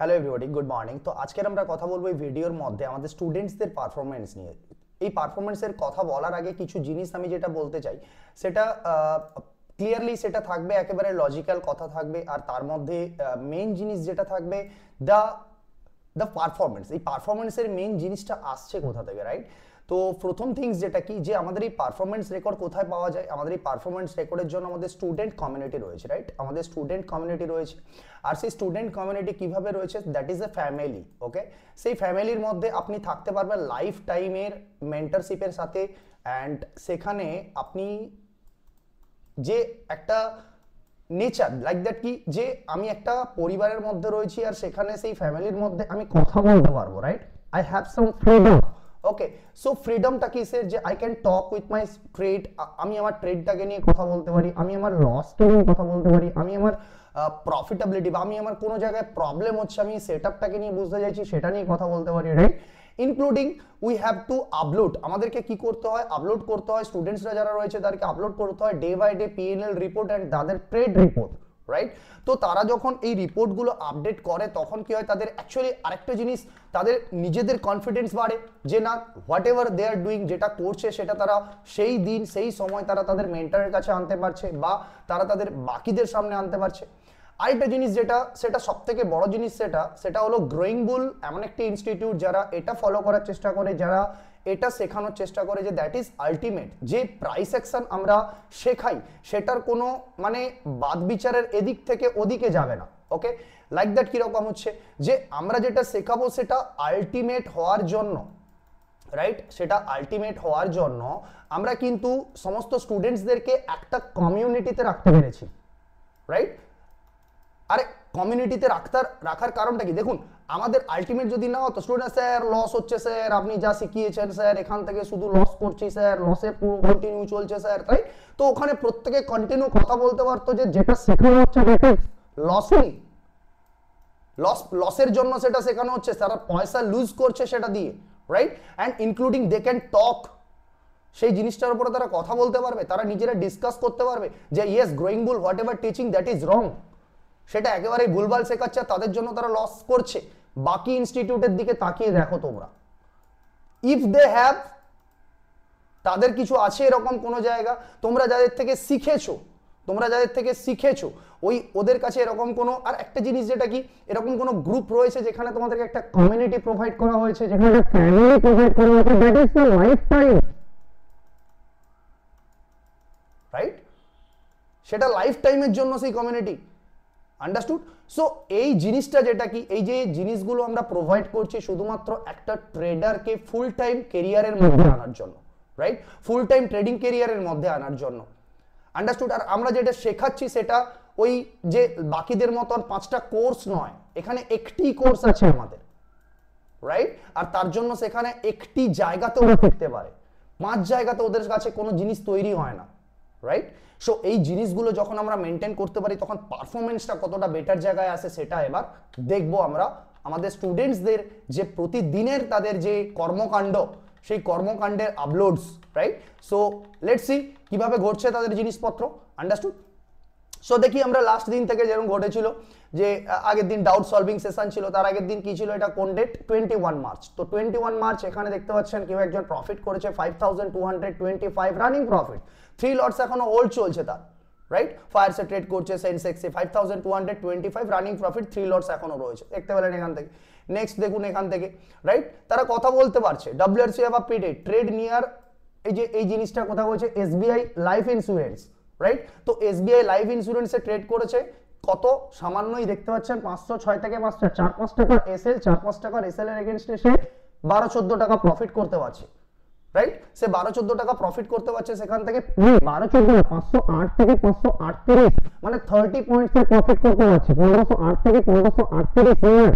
Hello everybody, good morning. তো আজকের আমরা কথা বলবো এই ভিডিওর মধ্যে আমাদের স্টুডেন্টসদের পারফরমেন্স নিয়ে। এই পারফরমেন্সের কথা বলার আগে কিছু জিনিস আমি যেটা বলতে চাই সেটা ক্লিয়ারলি সেটা থাকবে, একেবারে লজিক্যাল কথা থাকবে। আর তার মধ্যে মেইন জিনিস যেটা থাকবে দ্য দ্য পারফরমেন্স। এই পারফরমেন্সের মেইন জিনিসটা আসছে কোথা থেকে, রাইট? তো প্রথম থিংস যেটা কি, যে আমাদের এই পারফরমেন্স রেকর্ড কোথায় পাওয়া যায়? আমাদের এই পারফরমেন্স রেকর্ডের জন্য আমাদের স্টুডেন্ট কমিউনিটি রয়েছে, রাইট? আমাদের স্টুডেন্ট কমিউনিটি রয়েছে। আর সেই স্টুডেন্ট কমিউনিটি কিভাবে রয়েছে? That is a family. Okay, সেই ফ্যামিলির মধ্যে আপনি থাকতে পারবেন লাইফ টাইমের মেন্টরশিপের সাথে। অ্যান্ড সেখানে আপনি যে একটা নেচার লাইক দ্যাট, কি যে আমি একটা পরিবারের মধ্যে রয়েছি আর সেখানে সেই ফ্যামিলির মধ্যে আমি কথা বলতে পারবো, right? I have some freedom. Okay, so ফ্রিডমটা কিসের? যে I can talk with my trade. আমি আমার ট্রেডটাকে নিয়ে কথা বলতে পারি, আমি আমার লসকে নিয়ে কথা বলতে পারি, আমি আমার প্রফিটেবিলিটি বা আমি আমার কোনো জায়গায় প্রবলেম হচ্ছে আমি সেট আপটাকে নিয়ে বুঝতে চাইছি সেটা নিয়ে কথা বলতে পারি, right? Including we have to upload. আমাদেরকে কি করতে হয়? আপলোড করতে হয়। স্টুডেন্টসরা যারা রয়েছে তাদেরকে আপলোড করতে হয় day by day PNL report and তাদের ট্রেড রিপোর্ট, রাইট? তো তারা যখন এই রিপোর্টগুলো আপডেট করে তখন কি হয়, তাদের অ্যাকচুয়ালি আরেকটা জিনিস, তাদের নিজেদের কনফিডেন্স বাড়ে যে না, whatever they are doing, যেটা করছে সেটা তারা সেই দিন সেই সময় তারা তাদের মেন্টরের কাছে আনতে পারছে বা তারা তাদের বাকিদের সামনে আনতে পারছে। আরেকটা জিনিস যেটা, সেটা সব থেকে বড় জিনিস, সেটা হলো গ্রোয়িং বুল এমন একটি ইনস্টিটিউট যারা এটা ফলো করার চেষ্টা করে, যারা এটা শেখানোর চেষ্টা করে যে দ্যাট ইজ আলটিমেট, যে প্রাইস অ্যাকশন আমরা শেখাই সেটার কোনো মানে বাদ বিচারের এদিক থেকে ওদিকে যাবে না। ওকে, লাইক দ্যাট কিরকম হচ্ছে যে আমরা যেটা শেখাবো সেটা আলটিমেট হওয়ার জন্য, রাইট? সেটা আলটিমেট হওয়ার জন্য আমরা কিন্তু সমস্ত স্টুডেন্টসদেরকে একটা কমিউনিটিতে রাখতে পেরেছি, রাইট? আরে কমিউনিটিতে রাখার কারণটা কি? দেখুন, আমাদের আলটিমেট যদি না হতো, স্টুডেন্ট স্যার লস হচ্ছে স্যার, আপনি যা শিখিয়েছেন স্যার এখান থেকে শুধু লস করছি স্যার, লসে পুরো কন্টিনিউ চলছে স্যার, তাই তো ওখানে প্রত্যেকে কন্টিনিউ কথা বলতে পারতো যে যেটা শেখানো হচ্ছে লসই, লসের জন্য সেটা শেখানো হচ্ছে, তারা পয়সা লুজ করছে সেটা দিয়ে, right? And including they can talk, সেই জিনিসটার উপরে তারা কথা বলতে পারবে, তারা নিজেরা ডিসকাস করতে পারবে যে yes growing bull what ever teaching that is wrong, সেটা একেবারেই ভুলভাল শেখাচ্ছে, তাদের জন্য তারা লস করছে। বাকি ইনস্টিটিউটের দিকে তাকিয়ে দেখো তোমরা, ইফ দে হ্যাভ, তাদের কিছু আছে এরকম কোনো জায়গা, তোমরা যাদের থেকে শিখেছো ওই ওদের কাছে এরকম কোনো, আর একটা জিনিস যেটা কি, এরকম কোনো গ্রুপ রয়েছে যেখানে তোমাদেরকে একটা কমিউনিটি প্রোভাইড করা হয়েছে, যেখানে ফ্যামিলি প্রোভাইড করা হয়েছে, that is the life time, right? সেটা লাইফ টাইমের জন্য সেই কমিউনিটি, আন্ডারস্টুড? সো এই জিনিসটা যেটা কি, এই যে জিনিসগুলো আমরা প্রোভাইড করছি শুধুমাত্র একটা ট্রেডারকে ফুল টাইম কেরিয়ারের মধ্যে আনার জন্য, রাইট? ফুল টাইম ট্রেডিং কেরিয়ারের মধ্যে আনার জন্য, আন্ডারস্টুড? আর আমরা যেটা শেখাচ্ছি সেটা ওই যে বাকিদের মতন 5টা কোর্স নয়, এখানে একটি কোর্স আছে আমাদের, রাইট? আর তার জন্য সেখানে একটি জায়গাতে ওরা শিখতে পারে, 5 জায়গাতে ওদের কাছে কোনো জিনিস তৈরি হয় না, রাইট? সো এই জিনিসগুলো যখন আমরা মেনটেন করতে পারি তখন পারফরমেন্সটা কতটা বেটার জায়গায় আসে সেটা এবার দেখবো আমরা আমাদের স্টুডেন্টসদের যে প্রতিদিনের তাদের যে কর্মকাণ্ড, সেই কর্মকাণ্ডের uploads, right? So let's see কিভাবে ঘটছে তাদের জিনিসপত্র, আন্ডারস্টুড? সো দেখি আমরা লাস্ট দিন থেকে যেরকম ঘটেছিল, যে আগের দিন ডাউট সলভিং সেশন ছিল, তার আগের দিন কি ছিল, এটা কোন ডেট? 21 মার্চ। তো 21 মার্চ এখানে দেখতে পাচ্ছেন কেউ একজন প্রফিট করেছে 5225 রানিং প্রফিট, 3 লটস এখনো হোল্ড চলছে তার, রাইট? ফায়ারসে ট্রেড করছে, সেন্সেক্সে 5225 রানিং প্রফিট, 3 লটস এখনো রয়েছে, দেখতে পেলেন এখান থেকে। নেক্সট দেখুন এখান থেকে, রাইট? তারা কথা বলতে পারছে, ডব্লিউআরসি এবার পিডে ট্রেড নিয়ার, এই যে এই জিনিসটা কথা বলছে এসবিআই লাইফ ইন্স্যুরেন্স, রাইট? তো এসবিআই লাইফ ইন্স্যুরেন্সে ট্রেড করেছে কত? সামান্যই, দেখতে পাচ্ছেন 506 থেকে 4-5 টাকার এসএল, 4-5 টাকার এসএল এর এগেইনস্টে সে 12-14 টাকা প্রফিট করতে পারছে, রাইট? সে 12-14 টাকা প্রফিট করতে পারছে সেখান থেকে, 12-14 508 থেকে 538, মানে 30 পয়েন্টস এর প্রফিট করতে পারছে, 1508 থেকে 1538,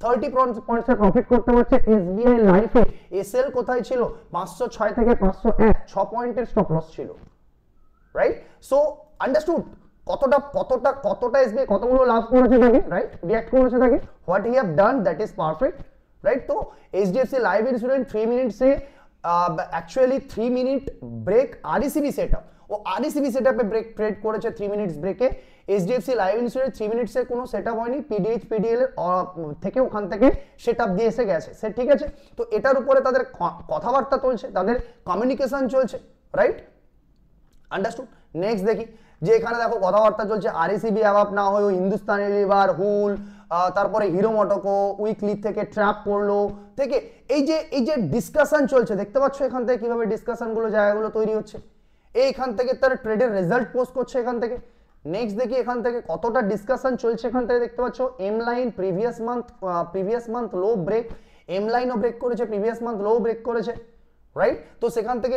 30 পয়েন্টস এর প্রফিট করতে পারছে এসবিআই লাইফে। এসএল কোথায় ছিল? 506 থেকে 501, 6 পয়েন্টের স্টপ লস ছিল, রাইট? সো আন্ডারস্টুড কতটা এসবিআই কতগুলো লাভ করেছে থাকে, রাইট? রিঅ্যাক্ট করেছে থাকে, what he have done that is perfect, right? তো এইচডিএফসি লাইফ ইন্স্যুরেন্স 3 মিনিটসে actually 3 minute break RECB setup, ও আরইসিবি সেটআপে ব্রেক ট্রেড করেছে 3 মিনিটস ব্রেকে। এইচডিএফসি লাইফ ইন্স্যুরেন্স 3 মিনিটসের কোনো সেটআপ হয়নি, পিডিএইচ পিডিএল এর থেকে ওখান থেকে সেটআপ দিয়ে এসে গেছে সে, ঠিক আছে। তো এটার উপরে তাদের কথাবার্তা চলছে, তাদের কমিউনিকেশন চলছে, রাইট, আন্ডারস্টুড। নেক্সট দেখি যে এখানে দেখো কথাবার্তা চলছে, আরইসিবি অ্যাভাব না হয়েও হিন্দুস্তানি লিভার, হুল, তারপরে হিরো মোটোকো উইকলি থেকে ট্র্যাপ করলো থেকে এই যে ডিসকাশন চলছে, দেখতে পাচ্ছ এখান থেকে কিভাবে ডিসকাশন গুলো জায়গাগুলো তৈরি হচ্ছে, এইখান থেকে তার ট্রেডের রেজাল্ট পোস্ট করছে এখান থেকে। নেক্সট দেখি এখান থেকে কতটা ডিসকাশন চলছে, এখান থেকে দেখতে পাচ্ছ M line previous month low break, M লাইনও ব্রেক করেছে, প্রিভিয়াস মান্থ লো ব্রেক করেছে, রাইট। তো সেখান থেকে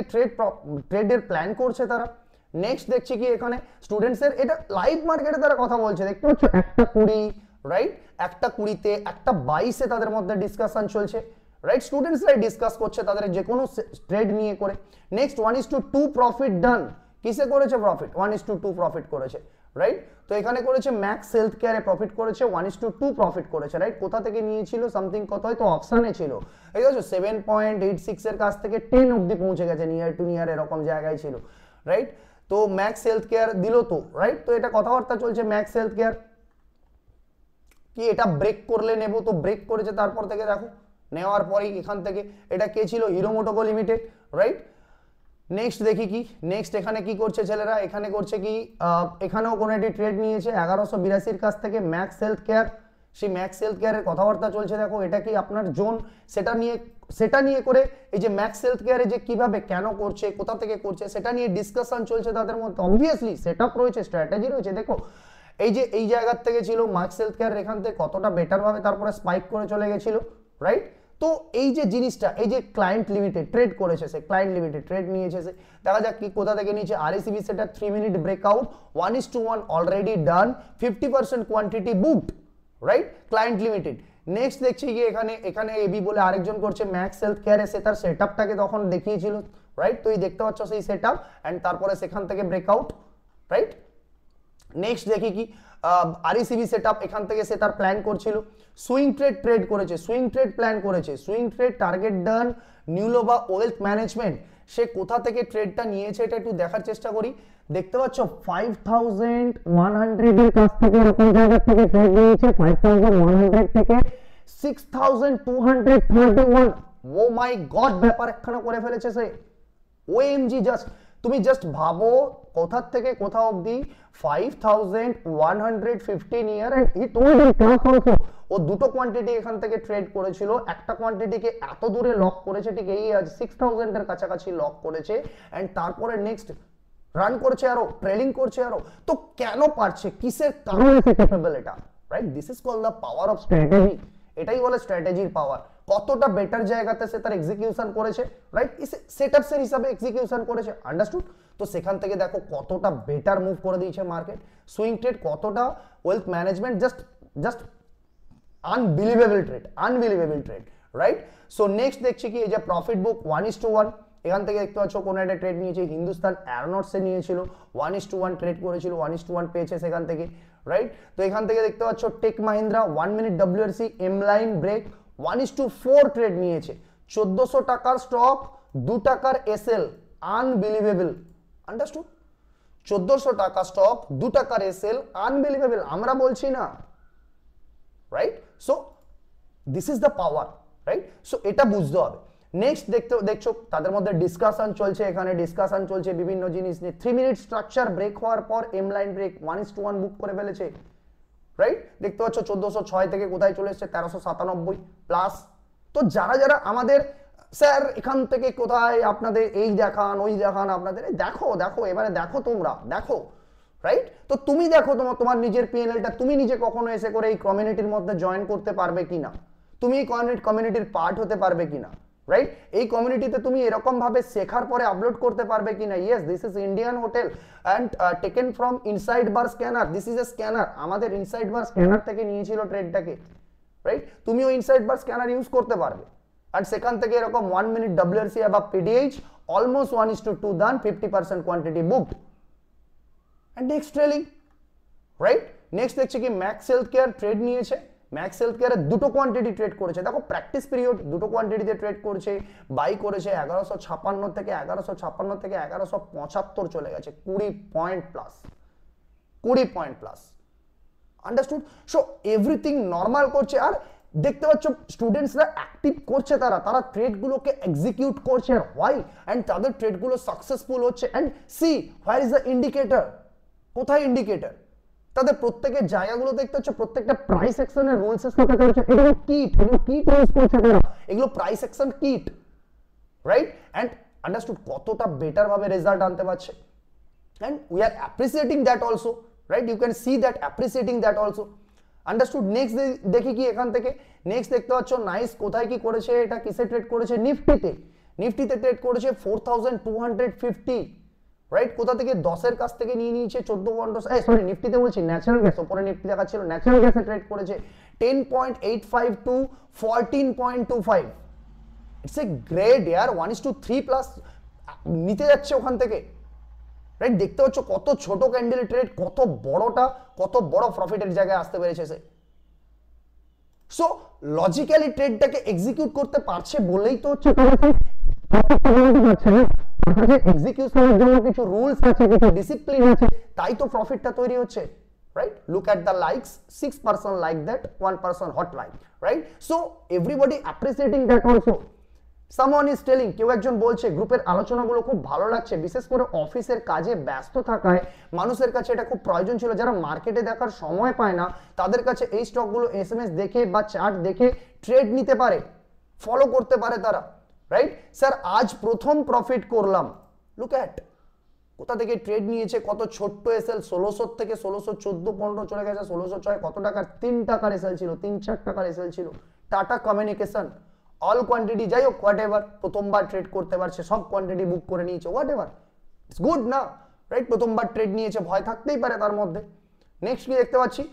ট্রেডের প্ল্যান করছে তারা। নেক্সট দেখছি কি এখানে স্টুডেন্টসের, এটা লাইভ মার্কেটে তারা কথা বলছে, দেখতে পাচ্ছ 1:20, রাইট, 1:20-তে 1:22-এ তাদের মধ্যে ডিসকাশন চলছে, রাইট। স্টুডেন্টসরাই ডিসকাস করছে তাদের যে কোনো ট্রেড নিয়ে করে। নেক্সট 1:2 প্রফিট ডান, কিসে করেছে প্রফিট, 1:2 প্রফিট করেছে, রাইট। তো এখানে করেছে ম্যাক্স হেলথ কেয়ারে প্রফিট করেছে, 1:2 প্রফিট করেছে, রাইট। কোথা থেকে নিয়েছিল, সামথিং কত হয়তো অপশনে ছিল, ঠিক আছে, 7.86 এর কাছ থেকে 10 অবধি পৌঁছে গেছে, নিয়ার টু নিয়ার এরকম জায়গায় ছিল, রাইট। তো ম্যাক্স হেলথ কেয়ার দিল তো, রাইট। তো এটা কথাবার্তা চলছে ম্যাক্স হেলথ কেয়ার কি এটা ব্রেক করলে নেব, তো ব্রেক করেছে, তারপর থেকে দেখো নেওয়ার পরেই এখান থেকে এটা কে ছিল, হিরো মোটোকো লিমিটেড, রাইট। নেক্সট দেখি কি, নেক্সট এখানে কি করছে ছেলেরা, এখানে করছে কি, এখানেও কোন একটি ট্রেড নিয়েছে 1182-এর কাছ থেকে ম্যাক্স হেলথ কেয়ার, সেই ম্যাক্স হেলথ কেয়ারের কথাবার্তা চলছে, দেখো এটা কি আপনার জোন, সেটা নিয়ে করে এই যে ম্যাক্স হেলথ কেয়ারে যে কিভাবে কেন করছে, কোথা থেকে করছে, সেটা নিয়ে ডিসকাশন চলছে তাদের মধ্যে। অবভিয়াসলি সেটআপ রয়েছে, স্ট্র্যাটেজি রয়েছে, দেখো এই যে এই জায়গার থেকে ছিল ম্যাক্স হেলথ কেয়ার, এখান থেকে কতটা বেটার ভাবে তারপরে স্পাইক করে চলে গেছিল, রাইট। তো এই যে জিনিসটা, এই যে ক্লায়েন্ট লিমিটেড ট্রেড করেছে, সে ক্লায়েন্ট লিমিটেড ট্রেড নিয়েছে, সে দেখা যাক কি কোথা থেকে নিচে, আরইসিবি সেটা 3 minute breakout, 1:1 already done, 50% quantity booked, right, client limited. Next দেখছি কি এখানে এবি বলে আরেকজন করছে ম্যাক্স হেলথ কেয়ারে, সে তার সেটআপটাকে তখন দেখিয়েছিল, রাইট। তো এই দেখতে পাচ্ছ সেই সেটআপ, এন্ড তারপরে সেখান থেকে ব্রেকআউট, রাইট। নেক্সট দেখি কি আরইসিবি সেটআপ, এখান থেকে সে তার প্ল্যান করছিল, সুইং ট্রেড করেছে, সুইং ট্রেড প্ল্যান করেছে, সুইং ট্রেড টার্গেট ডান, নিউলোবা ওয়েলথ ম্যানেজমেন্ট, সে কোথা থেকে ট্রেডটা নিয়েছে এটা একটু দেখার চেষ্টা করি। দেখতে পাচ্ছ 5100 এর কাছ থেকে এরকম জায়গা থেকে ট্রেড নিয়েছে, 5100 থেকে 6231, ও মাই গড, ব্যাপার একখানা করে ফেলেছে সে, ওএমজি। তুমি জাস্ট ভাবো কোথা থেকে কোথা অবধি 5150 near, and he told in class also, ও দুটো কোয়ান্টিটি এখান থেকে ট্রেড করেছিল, একটা কোয়ান্টিটিকে এত দূরে লক করেছে, ঠিক এই 6000 এর কাছাকাছি লক করেছে, এন্ড তারপরে নেক্সট রান করছে আরো, ট্রেলিং করছে আরো। তো কেন পারছে, কিসের কারণে সে ক্যাপেবল, এটা, right, this is called the power of strategy, এটাই বলে স্ট্র্যাটেজির পাওয়ার। কতটা বেটার জায়গাতে সে তার এক্সিকিউশন করেছে, রাইট, সেটআপস এর হিসাবে এক্সিকিউশন করেছে, আন্ডারস্টুড। তো সেখান থেকে দেখো কতটা বেটার মুভ করে দিয়েছে মার্কেট, সুইং ট্রেড কতটা, wealth management, just unbelievable trade, right. So next দেখছি কি এই যে প্রফিট বুক 1:1, এখান থেকে দেখতে পাচ্ছ কোন একটা ট্রেড নিয়েছে, হিন্দুস্তান অ্যারোনটসে নিয়েছিল, 1:1 ট্রেড করেছিল, 1:1 পেয়েছে সেখান থেকে, রাইট। তো এখান থেকে দেখতে পাচ্ছ Tech Mahindra 1 minute WRC M line break, 1:4 trade নিয়েছে, 1400 টাকার স্টক, 2 টাকার এসএল, আনবিলিভেবল, আন্ডারস্টুড, 1400 টাকা স্টক, 2 টাকার এসএল, আনবিলিভেবল, আমরা বলছি না, right. So this is the power, right. So এটা বুঝতে হবে। নেক্সট দেখছো তাদের মধ্যে ডিসকাশন চলছে, এখানে ডিসকাশন চলছে বিভিন্ন জিনিস নিয়ে, 3 মিনিট স্ট্রাকচার ব্রেক হওয়ার পর এম লাইন ব্রেক 1:1 বুক করে ফেলেছে, রাইট। দেখতে পাচ্ছ 1406 থেকে কোথায় চলে এসেছে 1397 প্লাস। তো যারা আমাদের স্যার এখান থেকে কোথায় আপনাদের এই দেখান ওই দেখান, আপনাদের দেখো এবারে দেখো, তোমরা দেখো, রাইট। তো তুমি দেখো তোমার নিজের পিএনএলটা তুমি নিজে কখনো এসে করে এই কমিউনিটির মধ্যে জয়েন করতে পারবে কিনা, তুমি এই কমিউনিটির পার্ট হতে পারবে কিনা, রাইট। এই কমিউনিটিতে তুমি এরকম ভাবে শেখার পরে আপলোড করতে পারবে কিনা। Yes, this is Indian hotel and taken from inside bar scanner, this is a scanner, আমাদের ইনসাইড বার স্ক্যানার থেকে নিয়েছিল ট্রেডটাকে, রাইট। তুমিও ইনসাইড বার স্ক্যানার ইউজ করতে পারবে, আর সেখান থেকে এরকম 1 মিনিট WRC বা PDH almost 1:2 done, 50% quantity booked, and next trailing, right. Next দেখছি কি ম্যাক্স হেলথ কেয়ার ট্রেড নিয়েছে, ম্যাক্স হেলথ কেয়ারে দুটো কোয়ান্টিটি ট্রেড করেছে, দেখো প্র্যাকটিস পিরিয়ড দুটো কোয়ান্টিটিতে ট্রেড করেছে, বাই করেছে 1156 থেকে 1175 চলে গেছে 20 point plus, 20 point plus. Understood? So everything normal করছে, আর দেখতে পাচ্ছ স্টুডেন্টসরা অ্যাক্টিভ করছে, তারা ট্রেডগুলোকে এক্সিকিউট করছে, হোয়াই, অ্যান্ড তাদের ট্রেডগুলো সাকসেসফুল হচ্ছে। And see where is the indicator, কোথায় ইন্ডিকেটর? তাদের প্রত্যেকের জায়গাগুলো দেখতে হচ্ছে, প্রত্যেকটা প্রাইস অ্যাকশনের রুলসের সাথে হচ্ছে, এগুলো কিট ইউজ করছে তারা, এগুলো price action kit, right? And understood কতটা বেটার ভাবে রেজাল্ট আনতে পারছে, and we are appreciating that also, right? You can see that, appreciating that also. Understood? Next দেখি কি এখান থেকে, নেক্সট দেখতে পাচ্ছ নাইস কোথায় কি করেছে, এটা কিসে ট্রেড করেছে, নিফটিতে ট্রেড করেছে 4250, রাইট? কোথা থেকে 10 এর কাছ থেকে নিয়ে নিয়েছে 14 সরি নিফটিতে বলছি, ন্যাচারাল গ্যাস, উপরে নিফটি দেখাচ্ছিল, ন্যাচারাল গ্যাসে ট্রেড করেছে 10.85 to 14.25। It's a great year, 1:3 plus নিতে যাচ্ছে ওখান থেকে, রাইট? দেখতে পাচ্ছ কত ছোট ক্যান্ডেল ট্রেড, কত বড় প্রফিটের জায়গায় আসতে পেরেছে সে। সো লজিক্যালি ট্রেডটাকে এক্সিকিউট করতে পারছে বলেই তো হচ্ছে এক্সিকিউশনের জন্য কিছু রুলস আছে, কিছু ডিসিপ্লিন আছে, তাই তো প্রফিটটা তৈরি হচ্ছে, right? Look at the likes, 6% like that, 1% hot like, right? So everybody appreciating that also. Someone is telling, কেউ একজন বলছে গ্রুপের আলোচনাগুলো খুব ভালো লাগছে, বিশেষ করে অফিসের কাজে ব্যস্ত থাকায় মানুষের কাছে এটা খুব প্রয়োজন ছিল, যারা মার্কেটে দেখার সময় পায় না তাদের কাছে এই স্টকগুলো এসএমএস দেখে বা চার্ট দেখে ট্রেড নিতে পারে, ফলো করতে পারে তারা, রাইট? স্যার আজ প্রথম প্রফিট করলাম, লুক অ্যাট কোথা থেকে ট্রেড নিয়েছে, কত ছোট্ট এসএল, 1600 থেকে 1614-15 চলে গেছে 1606, কত টাকার, 3 টাকার এসএল ছিল, 3-4 টাকার এসএল ছিল, টাটা কমিউনিকেশন, অল কোয়ান্টিটি, যাই হোক হোয়াট এভার, প্রথমবার ট্রেড করতে পারছে, সব কোয়ান্টিটি বুক করে নিয়েছে, হোয়াট এভার, ইটস গুড না, রাইট? প্রথমবার ট্রেড নিয়েছে, ভয় থাকতেই পারে তার মধ্যে। নেক্সট কি দেখতে পাচ্ছি,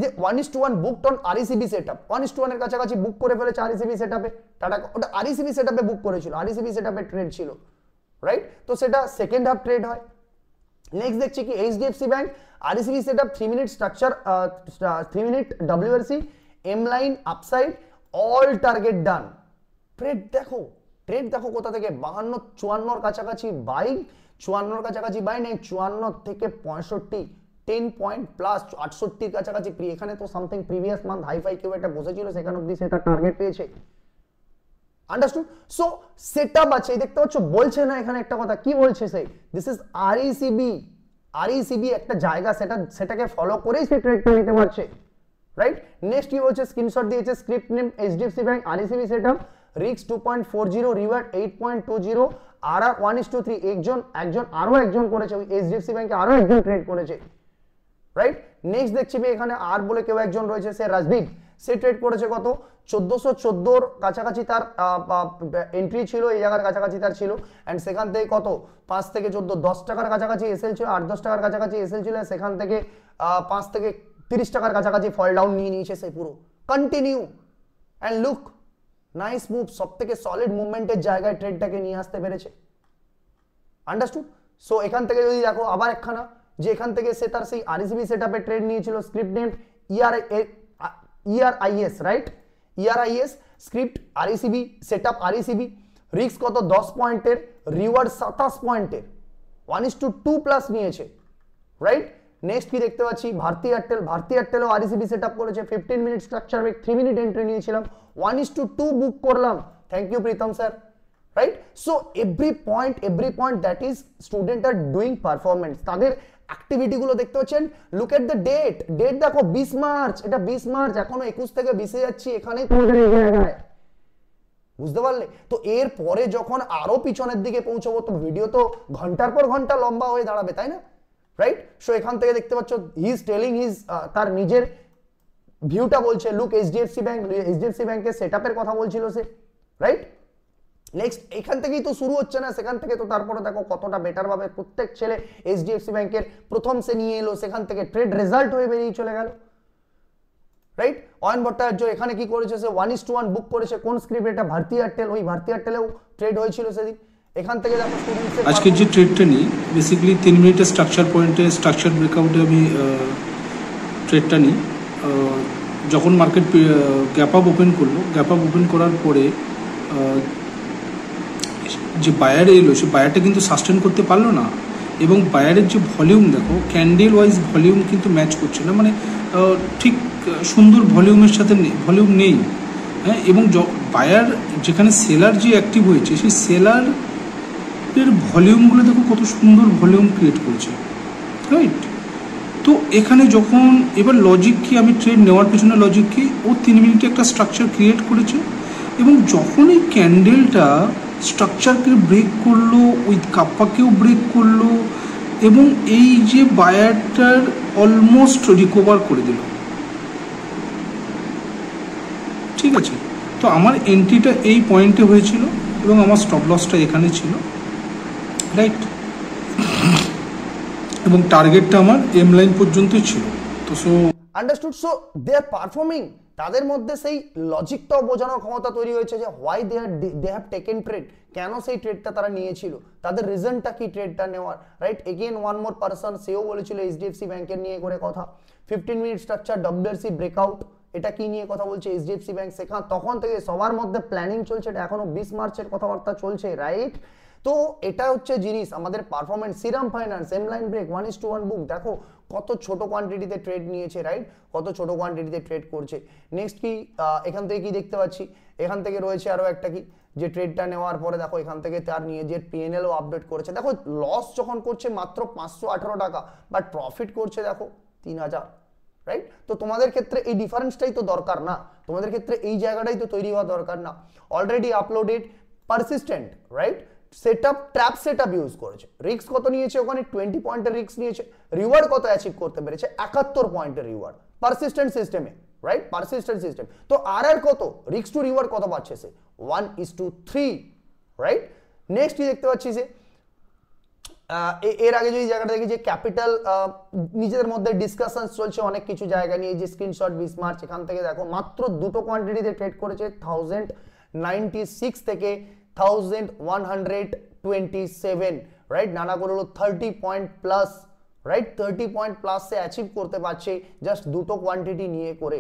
যে 1:1 বুকড অন আরইসিবি সেটআপ, 1:1 এর কাছাকাছি বুক করে ফেলেছে আরইসিবি সেটআপে, টাটা ওটা আরইসিবি সেটআপে বুক করেছিল, আরইসিবি সেটআপে ট্রেড ছিল, রাইট? তো সেটা সেকেন্ড হাফ ট্রেড হয়। নেক্সট দেখছি কি HDFC bank, RECB setup, 3 minute structure, 3 minute WRC, M line upside, all target done. Trade দেখো কোথা থেকে, 52-54 কাছাকাছি বাই, 54 কাছাকাছি বাই নেই, 54 থেকে 65, 10 পয়েন্ট প্লাস, 68 কাছাকাছি, এখানে তো সামথিং প্রিভিয়াস মান্থ হাইফাই কেউ একটা বসেছিল, সেখানে অবধি সেটা টার্গেট পেয়েছে, আন্ডারস্টুড? সো সেটআপ আছে, দেখতে পাচ্ছ, বলছে না এখানে একটা কথা, কি বলছে সেই, দিস ইজ আরইসিবি একটা জায়গা, সেটাকে ফলো করেই সে ট্রেডটা নিতে পারছে, রাইট? নেক্সট কি বলছে, স্ক্রিনশট দিয়েছে, script name HDFC bank, RECB setup, risk 2.40, reward 8.20, RR 1:3, একজন আরো একজন করেছে, ওই এইচডিএফসি ব্যাংকে আরো একজন ট্রেড করেছে, রাইট? নেক্সট দেখছি এখানে আর বলে কেউ একজন রয়েছে, সে রাজদীপ, সে ট্রেড করেছে কত, 1414 কাছাকাছি তার এন্ট্রি ছিল, এই জায়গার কাছাকাছি তার ছিল, এন্ড সেখান থেকে কত, 5 থেকে 14, 10 টাকার কাছাকাছি এসএল ছিল, 8-10 টাকার কাছাকাছি এসএল ছিল, সেখান থেকে 5 থেকে 30 টাকার কাছাকাছি ফল ডাউন নিয়ে নিয়েছে সে পুরো continue, and look nice move, সবথেকে সলিড মুভমেন্টের জায়গায় ট্রেডটাকে নিয়ে আসতে পেরেছে, আন্ডারস্টুড? সো এখান থেকে যদি দেখো আবার একখানা, যে এখান থেকে সে তার সেই আরইসিবি সেটআপে ট্রেড নিয়েছিল, script name ERIS, right? ERIS script RECB setup, RECB, risk কত, 10 পয়েন্টের, রিওয়ার্ড 27 পয়েন্টের, 1:2 প্লাস নিয়েছে, রাইট? নেক্সট কি দেখতে পাচ্ছি, ভারতী এয়ারটেলও আরইসিবি সেটআপ করেছে, 15 মিনিট স্ট্রাকচার, 3 মিনিট এন্ট্রি নিয়েছিলাম, 1:2 বুক করলাম, thank you Pritam sir, right? So every point that is student are doing performance, তাদের অ্যাক্টিভিটি গুলো দেখতে পাচ্ছেন, লুক এট দ্য ডেট দেখো, 20 মার্চ, এটা 20 মার্চ, এখনো 21 থেকে 20 যাচ্ছি, এখানেই তোমাদের এই জায়গায়, বুঝতে পারলে? তো এর পরে যখন আরো পিছনের দিকে পৌঁছবো, তো ভিডিও তো ঘন্টার পর ঘন্টা লম্বা হয়ে দাঁড়াবে, তাই না, রাইট? সো এখান থেকে দেখতে পাচ্ছ হি ইজ টেলিং তার নিজের ভিউটা বলছে, লুক এইচডিএফসি ব্যাংকের সেটআপের কথা বলছিল সে, রাইট? নেক্সট এখান থেকেই তো শুরু হচ্ছে না, সেখান থেকে তো তারপরে দেখো কতটা বেটার ভাবে প্রত্যেক ছেলে এইচডিএফসি ব্যাংকের প্রথম সে নিয়ে এলো, সেখান থেকে ট্রেড রেজাল্ট হয়ে বেরিয়ে চলে গেল, রাইট? অয়ন ভট্টাচার্য এখানে কি করেছে, সে 1:1 বুক করেছে, কোন স্ক্রিপ্ট, এটা ভারতী এয়ারটেল, ওই ভারতী এয়ারটেলেও ট্রেড হয়েছিল সেদিন। এখান থেকে দেখো স্টুডেন্টস, আজকে যে ট্রেডটা নিই বেসিক্যালি 3 মিনিটের স্ট্রাকচার ব্রেকআউটে আমি ট্রেডটা নিই। যখন মার্কেট গ্যাপ আপ ওপেন করার পরে যে বায়ার এলো, সে বায়ারটা কিন্তু সাস্টেন করতে পারলো না, এবং বায়ারের যে ভলিউম দেখো, ক্যান্ডেল ওয়াইজ ভলিউম কিন্তু ম্যাচ করছে না, মানে ঠিক সুন্দর ভলিউমের সাথে ভলিউম নেই। হ্যাঁ, এবং বায়ার যেখানে সেলার যে অ্যাক্টিভ হয়েছে, সেই সেলারের ভলিউমগুলো দেখো কত সুন্দর ভলিউম ক্রিয়েট করেছে, রাইট? তো এখানে যখন এবার লজিক কি, আমি ট্রেড নেওয়ার পেছনে লজিক কি, ও 3 মিনিটে একটা স্ট্রাকচার ক্রিয়েট করেছে এবং যখন এই ক্যান্ডেলটা স্ট্রাকচারকে ব্রেক করলো, ওই কাপ্পাকেও ব্রেক করলো এবং এই যে বায়ারটার অলমোস্ট রিকভার করে দিল, ঠিক আছে? তো আমার এন্ট্রিটা এই পয়েন্টে হয়েছিল এবং আমার স্টপ লসটা এখানে ছিল, রাইট? এবং টার্গেটটা আমার এম লাইন পর্যন্তই ছিল। তো so understood. So they are performing, তাদের মধ্যে সেই লজিকটাও বোঝানোর ক্ষমতা তৈরি হয়েছে যে why they have taken trade, কেন সেই ট্রেডটা তারা নিয়েছিল, তাদের রিজনটা কি ট্রেডটা নেওয়ার, right? Again one more person, সেও বলেছিল এইচডিএফসি ব্যাংকের নিয়ে করে কথা। 15 মিনিট স্ট্রাকচার ডব্লিউআরসি ব্রেকআউট, এটা কি নিয়ে কথা বলছে এইচডিএফসি ব্যাংক, সেখান তখন থেকে সবার মধ্যে প্ল্যানিং চলছে, এটা এখনো 20 মার্চের কথাবার্তা চলছে, রাইট? তো এটা হচ্ছে জিনিস আমাদের performance. Shriram Finance M line break 1:1 book, দেখো কত ছোট কোয়ান্টিটিতে ট্রেড নিয়েছে, রাইট? কত ছোট কোয়ান্টিটিতে ট্রেড করছে। নেক্সট কি এখান থেকে কি দেখতে পাচ্ছি, এখান থেকে রয়েছে আরো একটা কি, যে ট্রেডটা নেওয়ার পরে দেখো এখান থেকে তার নিজের পিএনএল ও আপডেট করেছে। দেখো লস যখন করছে মাত্র 518 টাকা, বাট প্রফিট করছে দেখো 3000, রাইট? তো তোমাদের ক্ষেত্রে এই ডিফারেন্সটাই তো দরকার না, তোমাদের ক্ষেত্রে এই জায়গাটাই তো তৈরি হওয়া দরকার না। Already uploaded, persistent, right? Setup, trap setup use করেছে, রিস্ক কত নিয়েছে ওখানে, 20 পয়েন্টের রিস্ক নিয়েছে, রিওয়ার্ড কত অ্যাচিভ করতে পেরেছে, 71 পয়েন্টের রিওয়ার্ড, পারসিস্টেন্ট সিস্টেমে, রাইট? Persistent system. তো আর কত রিস্ক টু রিওয়ার্ড কত পাচ্ছে সে, 1:3, রাইট? নেক্সট কি দেখতে পাচ্ছি যে এর আগে যদি জায়গাটা দেখি যে ক্যাপিটাল নিজেদের মধ্যে ডিসকাশন চলছে অনেক কিছু জায়গা নিয়ে, যে স্ক্রিনশট 20 মার্চ, এখান থেকে দেখো মাত্র দুটো কোয়ান্টিটিতে ট্রেড করেছে, 1096 থেকে 1127, রাইট? নানা করে হলো 30 point plus, right? 30 point plus সে অ্যাচিভ করতে পারছে জাস্ট দুটো কোয়ান্টিটি নিয়ে করে।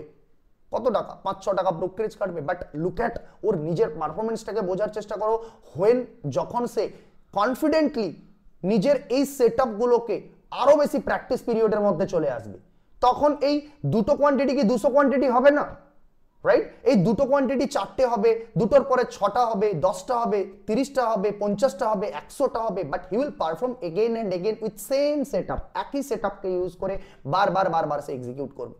কত টাকা, 500 টাকা ব্রোকারেজ কাটবে, বাট লুক অ্যাট ওর নিজের পারফরমেন্সটাকে বোঝার চেষ্টা করো। হোয়েন যখন সে কনফিডেন্টলি নিজের এই সেটআপগুলোকে আরো বেশি প্র্যাকটিস পিরিয়ডের মধ্যে চলে আসবে, তখন এই দুটো কোয়ান্টিটি কি 200 কোয়ান্টিটি হবে না, রাইট? এই দুটো কোয়ান্টিটি 4টে হবে, দুটোর পরে 6টা হবে, 10টা হবে, 30টা হবে, 50টা হবে, 100টা হবে, but he will perform again and again with same setup, একই সেটআপকে ইউজ করে বারবার সে এক্সিকিউট করবে,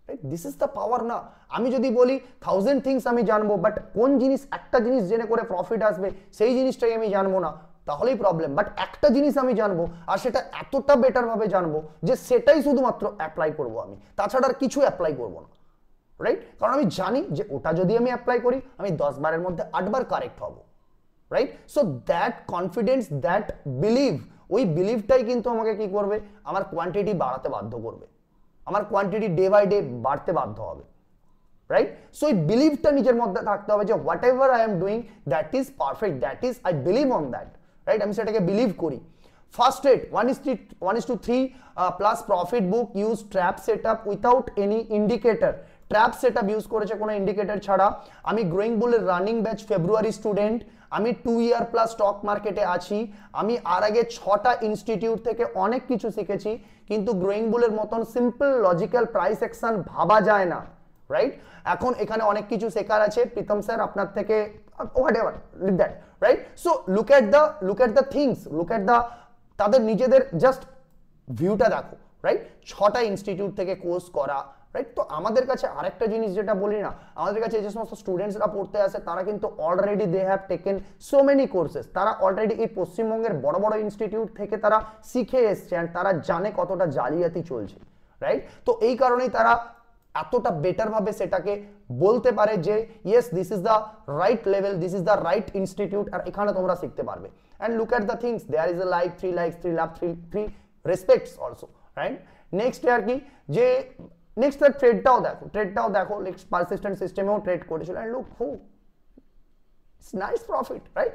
right? This is the power না। আমি যদি বলি 1000 থিংস আমি জানবো, বাট কোন জিনিস, একটা জিনিস জেনে করে প্রফিট আসবে সেই জিনিসটাই আমি জানবো না, তাহলেই প্রবলেম। বাট একটা জিনিস আমি জানবো আর সেটা এতটা বেটার ভাবে জানবো যে সেটাই শুধুমাত্র অ্যাপ্লাই করব আমি, তাছাড়া আর কিছু অ্যাপ্লাই করবো না, রাইট? কারণ আমি জানি যে ওটা যদি আমি অ্যাপ্লাই করি আমি 10 বারের মধ্যে 8 বার কারেক্ট হব, right? So that confidence, that believe, ওই বিলিভটাই কিন্তু আমাকে কি করবে, আমার কোয়ান্টিটি বাড়াতে বাধ্য করবে, আমার কোয়ান্টিটি ডে বাই ডে বাড়তে বাধ্য হবে, রাইট? সো এই বিলিভটা নিজের মধ্যে থাকতে হবে যে what ever I am doing that is perfect, that is I believe on that, right? আমি সেটাকে বিলিভ করি। ফার্স্ট রেট 1:3 প্লাস প্রফিট বুক, use trap setup without any indicator, trap setup use করেছে কোনো ইন্ডিকেটর ছাড়া। আমি গ্রোয়িং বুলের রানিং ব্যাচ ফেব্রুয়ারি student, আমি 2 ইয়ার plus stock মার্কেটে আছি, আমি আর আগে 6টা ইনস্টিটিউট থেকে অনেক কিছু শিখেছি, কিন্তু গ্রোয়িং বুলের মতন সিম্পল লজিক্যাল প্রাইস অ্যাকশন ভাবা যায় না, রাইট? এখন এখানে অনেক কিছু শেখার আছে, প্রীতম স্যার আপনার থেকে whatever leave that, right? So look at the things, look at the তাদের নিজেদের জাস্ট ভিউটা দেখো, রাইট? 6টা ইনস্টিটিউট থেকে কোর্স করা, রাইট? তো আমাদের কাছে আরেকটা জিনিস যেটা বলি না, আমাদের কাছে যে সমস্ত স্টুডেন্টসরা পড়তে আসে তারা কিন্তু already they have taken so many courses, তারা অলরেডি এই পশ্চিমবঙ্গের বড় বড় ইনস্টিটিউট থেকে তারা শিখে এসছে, আর তারা জানে কতটা জালিয়াতি চলছে, রাইট? তো এই কারণেই তারা এতটা বেটার ভাবে সেটাকে বলতে পারে যে yes this is the right level, this is the right institute, আর এখানে তোমরা শিখতে পারবে। And look at the things, there is a like, 3 likes, 3 love, 3 respects also, right? Next আর কি, যে নেক্সট ট্রেডটাও দেখো পারসিস্টেন্ট সিস্টেমেও ট্রেড করেছিল, and look who it's nice profit, right?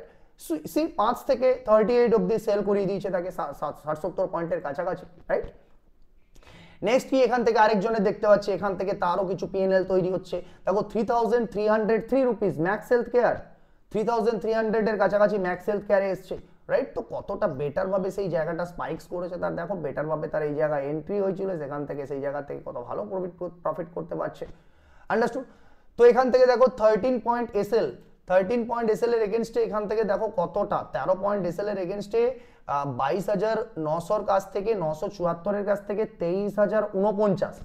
See 5 থেকে 38 অবধি সেল করিয়ে দিয়েছে তাকে 60-70 পয়েন্টের কাছাকাছি, রাইট? নেক্সট কি এখান থেকে আরেকজনের দেখতে পাচ্ছি, এখান থেকে তারও কিছু পিএনএল তৈরি হচ্ছে, দেখো 3303 রুপিস ম্যাক্স হেলথ কেয়ার, 3300 এর কাছাকাছি ম্যাক্স হেলথ কেয়ারে এসছে, রাইট। তো কতটা বেটার ভাবে সেই জায়গাটা স্পাইকস করেছে তার দেখো, বেটার ভাবে তার এই জায়গায় এন্ট্রি হয়েছিল, সেখান থেকে সেই জায়গা থেকে কত ভালো প্রফিট করতে পারছে। আন্ডারস্টুড। তো এখান থেকে দেখো 13 পয়েন্ট এসএল, 13 পয়েন্ট এসএল এর এগেনস্টে এখান থেকে দেখো কতটা 13 পয়েন্ট এসএল এর এগেনস্টে 22,900 কাছ থেকে 974 এর কাছ থেকে 23,049,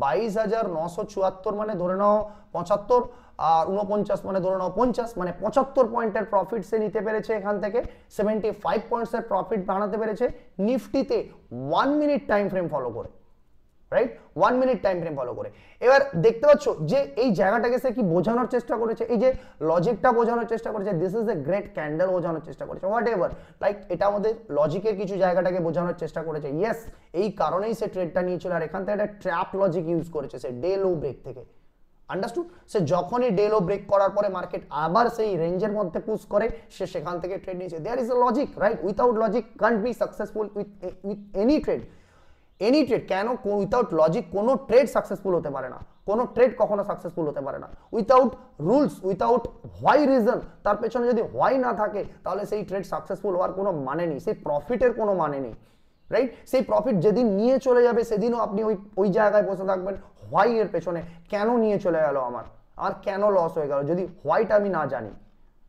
22,974 মানে ধরে নাও 75, আর 49 মানে ধরে নাও 50, মানে 75 পয়েন্টের প্রফিট সে নিতে পেরেছে এখান থেকে, 75 পয়েন্টস এর প্রফিট বানাতে পেরেছে নিফটিতে 1 মিনিট টাইম ফ্রেম ফলো করে, right, 1 minute time frame follow করে। এবার দেখতে পাচ্ছ যে এই জায়গাটাকে সে কি বোঝানোর চেষ্টা করেছে, এই যে লজিকটা বোঝানোর চেষ্টা করেছে, this is a great candle বোঝানোর চেষ্টা করেছে, হোয়াট এভার, লাইক এটা আমাদের লজিকের কিছু জায়গাটাকে বোঝানোর চেষ্টা করেছে। ইয়েস, এই কারণেই সে ট্রেডটা নিয়েছিল, আর এখান থেকে একটা ট্র্যাপ লজিক ইউজ করেছে সে ডে লো ব্রেক থেকে। আন্ডারস্টুড। সে যখনই ডে লো ব্রেক করার পরে মার্কেট আবার সেই রেঞ্জের মধ্যে পুশ করে, সে সেখান থেকে ট্রেড নিয়েছে। There is a logic, right, without logic can't be successful with any trade. Any trade কেন, উইথাউট লজিক কোনো ট্রেড সাকসেসফুল হতে পারে না, কোনো ট্রেড কখনো সাকসেসফুল হতে পারে না। Without rules, without why reason, তার পেছনে যদি হোয়াই না থাকে তাহলে সেই ট্রেড সাকসেসফুল হওয়ার কোনো মানে নেই, সেই প্রফিটের কোনো মানে নেই, রাইট। সেই প্রফিট যেদিন নিয়ে চলে যাবে সেদিনও আপনি ওই জায়গায় বসে থাকবেন হোয়াই এর পেছনে, কেন নিয়ে চলে গেল আমার কেন লস হয়ে গেল, যদি হোয়াইটা আমি না জানি।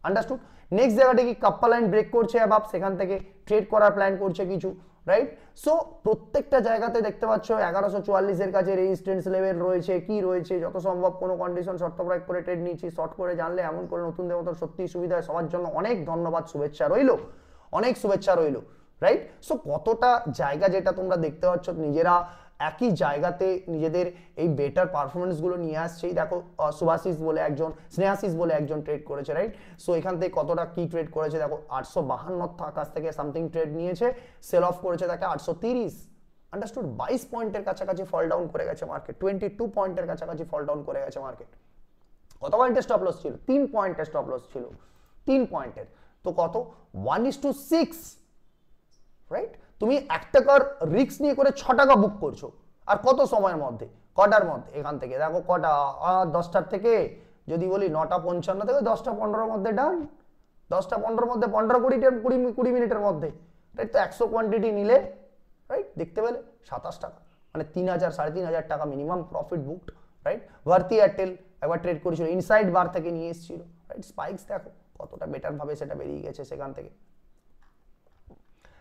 আন্ডারস্টুড। নেক্সট জায়গাটা কি কাপ্পা লাইন ব্রেক করছে অ্যাবাভ, সেখান থেকে ট্রেড করার প্ল্যান করছে কিছু, রাইট। সো প্রত্যেকটা জায়গাতে দেখতে পাচ্ছ 1144 এর কাছে রেজিস্ট্যান্স লেভেল রয়েছে, কি রয়েছে, যত সম্ভব কোনো কন্ডিশন শর্ত প্রয়োগ করে ট্রেড নিচ্ছি, শর্ট করে জানলে এমন করে নতুন দেবতার সত্যিই সুবিধা হয়। সবার জন্য অনেক ধন্যবাদ, শুভেচ্ছা রইল, অনেক শুভেচ্ছা রইল, রাইট। সো কতটা জায়গা যেটা তোমরা দেখতে পাচ্ছ নিজেরা একই জায়গাতে নিজেদের এই বেটার পারফরমেন্সগুলো নিয়ে আসছেই। দেখো সুভাশিস বলে একজন, স্নেহাশিস বলে একজন ট্রেড করেছে, রাইট। সো এখান থেকে কতটা কি ট্রেড করেছে দেখো, 852 কাছ থেকে সামথিং ট্রেড নিয়েছে, সেল অফ করেছে তাকে 830। আন্ডারস্টুড। 22 পয়েন্টের কাছাকাছি ফল ডাউন করে গেছে মার্কেট, 22 পয়েন্টের কাছাকাছি ফল ডাউন করে গেছে মার্কেট। কত পয়েন্টের স্টপ লস ছিল? 3 পয়েন্টের স্টপ লস ছিল, 3 পয়েন্টের। তো কত? 1:6, রাইট। তুমি 1 টাকার রিস্ক নিয়ে করে 6 টাকা বুক করছো, আর কত সময়ের মধ্যে, কটার মধ্যে, এখান থেকে দেখো কটা, 10টার থেকে যদি বলি 9:55 থেকে 10:15 মধ্যে ডান, 10:15 মধ্যে 15-20 মিনিটের মধ্যে, রাইট। তো 100 কোয়ান্টিটি নিলে, রাইট, দেখতে পেলে 27 টাকা, মানে 3,000 3,500 টাকা minimum profit booked, right. Bharti Airtel একবার ট্রেড করেছিল, ইনসাইড বার থেকে নিয়ে এসেছিল, রাইট। স্পাইকস দেখো কতটা বেটার ভাবে সেটা বেরিয়ে গেছে সেখান থেকে,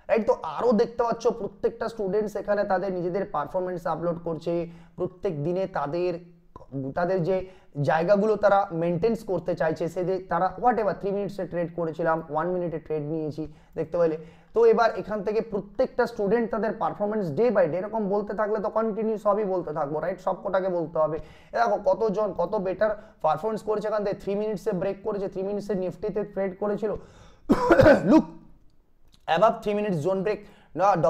রাইট। তো আরো দেখতে পাচ্ছ প্রত্যেকটা স্টুডেন্টস এখানে তাদের নিজেদের পারফরমেন্স আপলোড করছে প্রত্যেক দিনে, তাদের যে জায়গাগুলো তারা মেনটেন্স করতে চাইছে সেদের তারা হোয়াট এভার 3 মিনিটসে ট্রেড করেছিলাম, 1 মিনিটে ট্রেড নিয়েছি, দেখতে পেলে। তো এবার এখান থেকে প্রত্যেকটা স্টুডেন্ট তাদের পারফরমেন্স ডে বাই ডে এরকম বলতে থাকলে তো কন্টিনিউ সবই বলতে থাকবো, রাইট, সব কটাকে বলতে হবে। দেখো কতজন কত বেটার পারফরমেন্স করেছে এখান থেকে, 3 মিনিটসে ব্রেক করেছে, 3 মিনিটসে নিফটিতে ট্রেড করেছিল, look above 3 minutes zone break,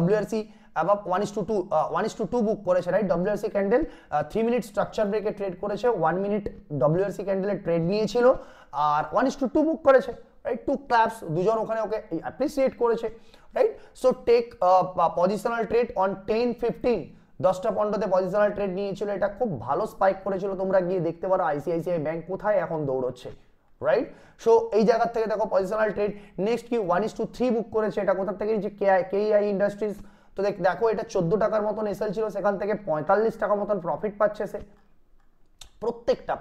WRC above 1:2 বুক করেছে, right. WRC candle 3 minute structure ব্রেকে ট্রেড করেছে, 1 মিনিট WRC ক্যান্ডেলে ট্রেড নিয়েছিল, আর 1:2 বুক করেছে, রাইট। 2 ক্ল্যাপস, দুজন ওখানে ওকে অ্যাপ্রিসিয়েট করেছে, right. So take positional trade on 10:15, 10:15 positional trade নিয়েছিল, এটা খুব ভালো স্পাইক করেছিল, তোমরা গিয়ে দেখতে পারো আইসিআইসিআই ব্যাংক কোথায় এখন দৌড়চ্ছে, রাইট। সো এই জায়গা থেকে দেখো পজিশনাল ট্রেড। নেক্সট কি 1:3 বুক করেছে, এটা কোথা থেকে, যে কেআই ইন্ডাস্ট্রিজ। তো দেখো এটা 14 টাকার মতন এসএল ছিল, সেখান থেকে 45 টাকা মতন প্রফিট পাচ্ছে সে। প্রত্যেকটা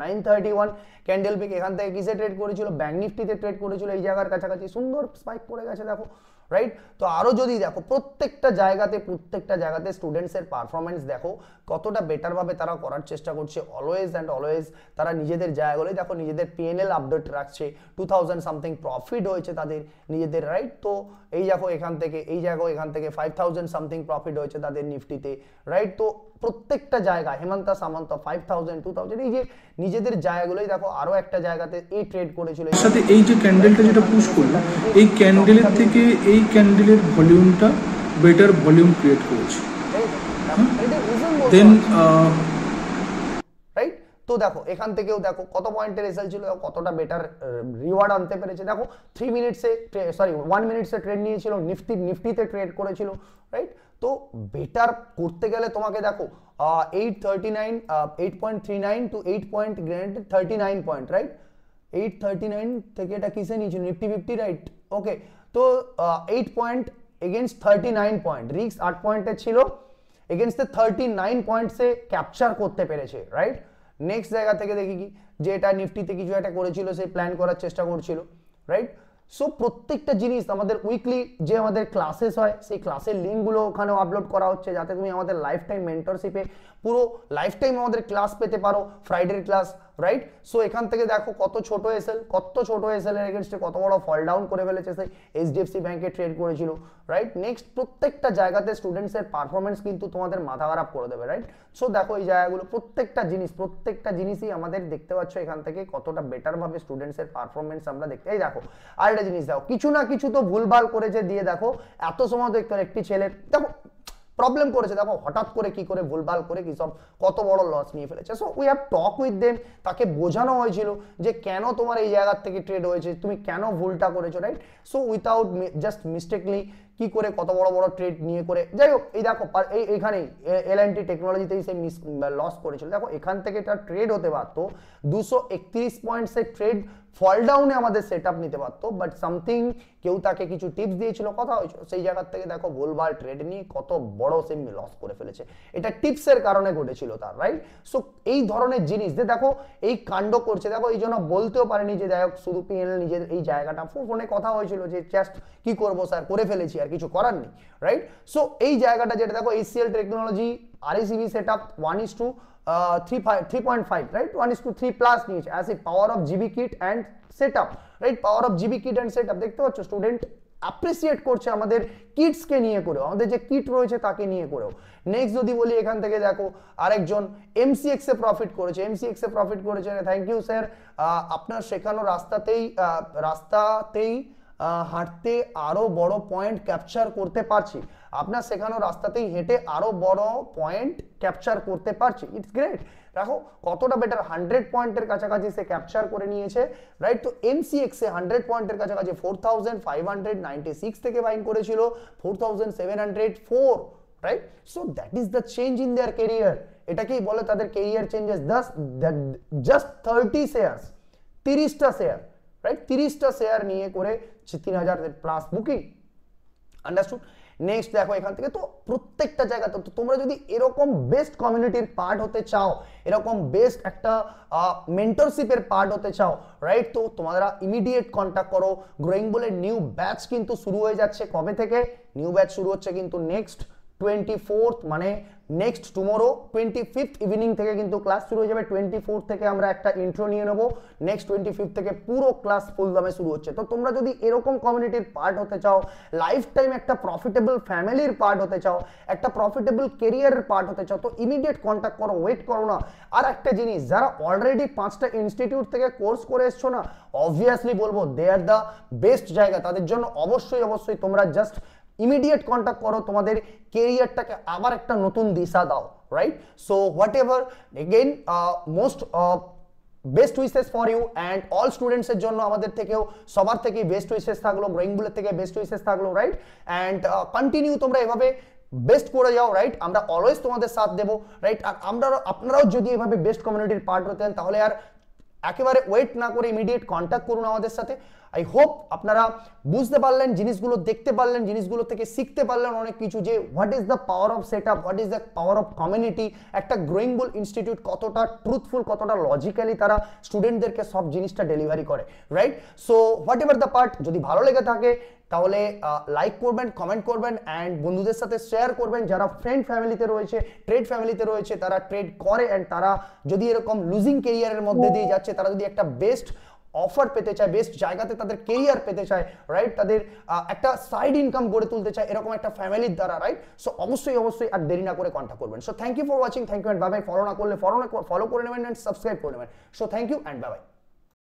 931 ক্যান্ডেল পিক এখান থেকে কিসে ট্রেড করেছিল, ব্যাংক নিফটিতে ট্রেড করেছিল, এই জায়গার কাছাকাছি সুন্দর স্পাইক করে গেছে দেখো, রাইট। তো আরো যদি দেখো প্রত্যেকটা জায়গাতে স্টুডেন্টসের পারফরমেন্স দেখো কতটা বেটার ভাবে তারা করার চেষ্টা করছে, অলওয়েজ অ্যান্ড অলওয়েজ তারা নিজেদের জায়গাগুলোই দেখো নিজেদের পিএনএল আপডেট রাখছে, 2000 সামথিং প্রফিট হয়েছে তাদের নিজেদের, রাইট। তো এই দেখো এখান থেকে 5000 সামথিং প্রফিট হয়েছে তাদের নিফটিতে, রাইট। তো প্রত্যেকটা জায়গা হেমন্ত সামন্ত 5000 2000, এই যে নিজেদের জায়গাগুলোই দেখো। আরো একটা জায়গাতে এই ট্রেড করেছিল, এর সাথে এই যে ক্যান্ডেলটা যেটা পুশ করলো, এই ক্যান্ডেলের থেকে এই ক্যান্ডেলের ভলিউমটা বেটার ভলিউম ক্রিয়েট করেছে, দেন রাইট। তো দেখো এখান থেকেও দেখো কত পয়েন্টের রেজাল্ট ছিল, কতটা বেটার রিওয়ার্ড আনতে পেরেছে দেখো। 3 মিনিটসে 1 মিনিটসে ট্রেড নিয়েছিল, নিফটিতে ট্রেড করেছিল, রাইট। তো বেটার করতে গেলে তোমাকে দেখো 8.39 টু 8.39 পয়েন্ট, রাইট। 839 থেকে এটা কিসে নিয়েছিল, নিফটি 50, রাইট। ওকে, তো 8 পয়েন্ট এগেইনস্ট 39 পয়েন্ট, রিস্ক 8 পয়েন্টে ছিল, এগেইনস্ট 39 পয়েন্টসে ক্যাপচার করতে পেরেছে, রাইট। নেক্সট জায়গা থেকে দেখি কি, যে এটা নিফটিতে কিছু একটা করেছিল, সেই প্ল্যান করার চেষ্টা করছিল, রাইট। সো প্রত্যেকটা জিনিস আমাদের উইকলি যে আমাদের ক্লাসেস হয়, সেই ক্লাসের লিঙ্কগুলো ওখানেও আপলোড করা হচ্ছে, যাতে তুমি আমাদের লাইফ টাইম মেন্টরশিপে পুরো লাইফ টাইম আমাদের ক্লাস পেতে পারো, ফ্রাইডের ক্লাস, রাইট। সো এখান থেকে দেখো কত ছোট এসএল, এর এগেইনস্টে কত বড় ফল ডাউন করে ফেলেছে, সেই এইচডিএফসি ব্যাংকে ট্রেড করেছিল, রাইট। নেক্সট প্রত্যেকটা জায়গাতে স্টুডেন্টসের পারফরমেন্স কিন্তু তোমাদের মাথা খারাপ করে দেবে, রাইট। সো দেখো এই জায়গাগুলো প্রত্যেকটা জিনিসই আমাদের দেখতে পাচ্ছ এখান থেকে কতটা বেটার ভাবে স্টুডেন্টসের পারফরমেন্স আমরা দেখতে। এই দেখো আরেকটা জিনিস দেখো, কিছু না কিছু তো ভুলভাল করেছে, দিয়ে দেখো এত সময় দেখতে একটি ছেলের দেখো প্রবলেম করেছে, দেখো হঠাৎ করে কি করে ভুলভাল করে কি সব কত বড় লস নিয়ে ফেলেছে। So we have talk with them, তাকে বোঝানো হয়েছিল যে কেন তোমার এই জায়গার থেকে ট্রেড হয়েছে, তুমি কেন ভুলটা করেছো, right. So without just mistakenly কি করে কত বড় বড় ট্রেড নিয়ে করে, যাই হোক এই দেখো এইখানেই এলএনটি টেকনোলজিতেই সে লস করেছিল। দেখো এখান থেকে এটা ট্রেড হতে পারতো 231 পয়েন্টসের ট্রেড ফল ডাউনে আমাদের সেট আপ নিতে পারতো, বাট সামথিং কেউ তাকে কিছু টিপস দিয়েছিল, কথা হয়েছিল, সেই জায়গার থেকে দেখো ভুলভাল ট্রেড নিয়ে কত বড় সে লস করে ফেলেছে। এটা টিপসের কারণে ঘটেছিল তার, রাইট। সো এই ধরনের জিনিস যে দেখো এই কাণ্ড করছে, দেখো এই জন্য বলতেও পারেনি যে যাই হোক শুধু পিএনএল নিজের এই জায়গাটা, ফোনে কথা হয়েছিল যে জাস্ট কি করবো স্যার, করে ফেলেছি আর কিছু করার নেই, রাইট। সো এই জায়গাটা যেটা দেখো HCL technology RACB set up 1:3.5, right, 1:3 plus নিয়েছে as a power of GB kit and setup, right. Power of GB kit and setup দেখতে পাচ্ছ স্টুডেন্ট অ্যাপ্রিসিয়েট করছে আমাদের কিটসকে নিয়ে করেও, আমাদের যে কিট রয়েছে তাকে নিয়ে করেও। নেক্সট যদি বলি এখান থেকে দেখো আরেকজন এমসিএক্স এ প্রফিট করেছে, থ্যাংক ইউ স্যার, আপনার শেখানো রাস্তাতেই হাঁটতে আরো বড় পয়েন্ট ক্যাপচার করতে পারছি, আপনার শেখানো রাস্তাতেই হেঁটে আরো বড় পয়েন্ট ক্যাপচার করতে পারছি, ইটস গ্রেট। দেখো কতটা বেটার, 100 পয়েন্টের কাছাকাছি সে ক্যাপচার করে নিয়েছে, রাইট। তো এমসিএক্স এ 100 পয়েন্টের কাছাকাছি 4596 থেকে বাইং করেছিল 4704, right. So that is the change in their career, এটাকেই বলে তাদের কেরিয়ার চেঞ্জেস। জাস্ট 30টা শেয়ার, রাইট, 30টা শেয়ার নিয়ে করে 3000 প্লাস বুকিং, আন্ডারস্টুড। নেক্সট দেখো এখান থেকে তো প্রত্যেকটা জায়গাতে তোমরা যদি এরকম বেস্ট কমিউনিটির পার্ট হতে চাও, এরকম বেস্ট একটা মেন্টরশিপের পার্ট হতে চাও, রাইট, তো তোমরা ইমিডিয়েট কন্ট্যাক্ট করো। গ্রোয়িং বলে নিউ ব্যাচ কিন্তু শুরু হয়ে যাচ্ছে, কবে থেকে নিউ ব্যাচ শুরু হচ্ছে কিন্তু নেক্সট 24th, মানে নেক্সট টুমোরো 25th ইভিনিং থেকে কিন্তু ক্লাস শুরু হয়ে যাবে। 24th থেকে আমরা একটা ইন্ট্রো নিয়ে নেবো, নেক্সট 25th থেকে পুরো ক্লাস ফুল দামে শুরু হচ্ছে। তো তোমরা যদি এরকম কমিউনিটির পার্ট হতে চাও, লাইফ টাইম একটা প্রফিটেবল ফ্যামিলির পার্ট হতে চাও, একটা প্রফিটেবল কেরিয়ারের পার্ট হতে চাও, তো ইমিডিয়েট কন্ট্যাক্ট করো, ওয়েট করো না। আর একটা জিনিস, যারা অলরেডি 5টা ইনস্টিটিউট থেকে কোর্স করে এসছো না, অবভিয়াসলি বলবো দে আর দ্য বেস্ট জায়গা, তাদের জন্য অবশ্যই তোমরা জাস্ট ইমিডিয়েট কন্ট্যাক্ট করো, তোমাদের কেরিয়ারটাকে আবার একটা নতুন দিশা দাও, right. So whatever again most best wishes for you and all students এর জন্য আমাদের থেকেও সবার থেকে বেস্ট উইশেস থাকলো, গ্রোয়িং বুলের থেকে বেস্ট উইশেস থাকলো, রাইট। অ্যান্ড কন্টিনিউ তোমরা এভাবে বেস্ট করে যাও, রাইট, আমরা অলওয়েজ তোমাদের সাথ দেবো, রাইট। আর আপনারাও যদি এভাবে বেস্ট কমিউনিটির পার্ট হতেন তাহলে আর একেবারে ওয়েট না করে ইমিডিয়েট কন্ট্যাক্ট করুন আমাদের সাথে। আই হোপ আপনারা বুঝতে পারলেন, জিনিসগুলো দেখতে পারলেন, জিনিসগুলো থেকে শিখতে পারলেন অনেক কিছু, যে what is the power of setup, what is the power of community, একটা গ্রোয়িং বুল ইনস্টিটিউট কতটা ট্রুথফুল, কতটা লজিক্যালি তারা স্টুডেন্টদেরকে সব জিনিসটা ডেলিভারি করে, right. So what ever the part, যদি ভালো লেগে থাকে তাহলে লাইক করবেন, কমেন্ট করবেন অ্যান্ড বন্ধুদের সাথে শেয়ার করবেন। যারা ফ্রেন্ড ফ্যামিলিতে রয়েছে, ট্রেড ফ্যামিলিতে রয়েছে, তারা ট্রেড করে অ্যান্ড তারা যদি এরকম লুজিং কেরিয়ারের মধ্যে দিয়ে যাচ্ছে, তারা যদি একটা বেস্ট অফার পেতে চায়, বেস্ট জায়গাতে তাদের কেরিয়ার পেতে চায়, রাইট, তাদের একটা সাইড ইনকাম গড়ে তুলতে চায় এরকম একটা ফ্যামিলির দ্বারা, রাইট। সো অবশ্যই আর দেরি না করে কন্ট্যাক্ট করবেন। So thank you for watching, thank you and bye bye. Follow না করলে ফলো করে নেবেন অ্যান্ড সাবস্ক্রাইব করে নেবেন। So thank you and bye by.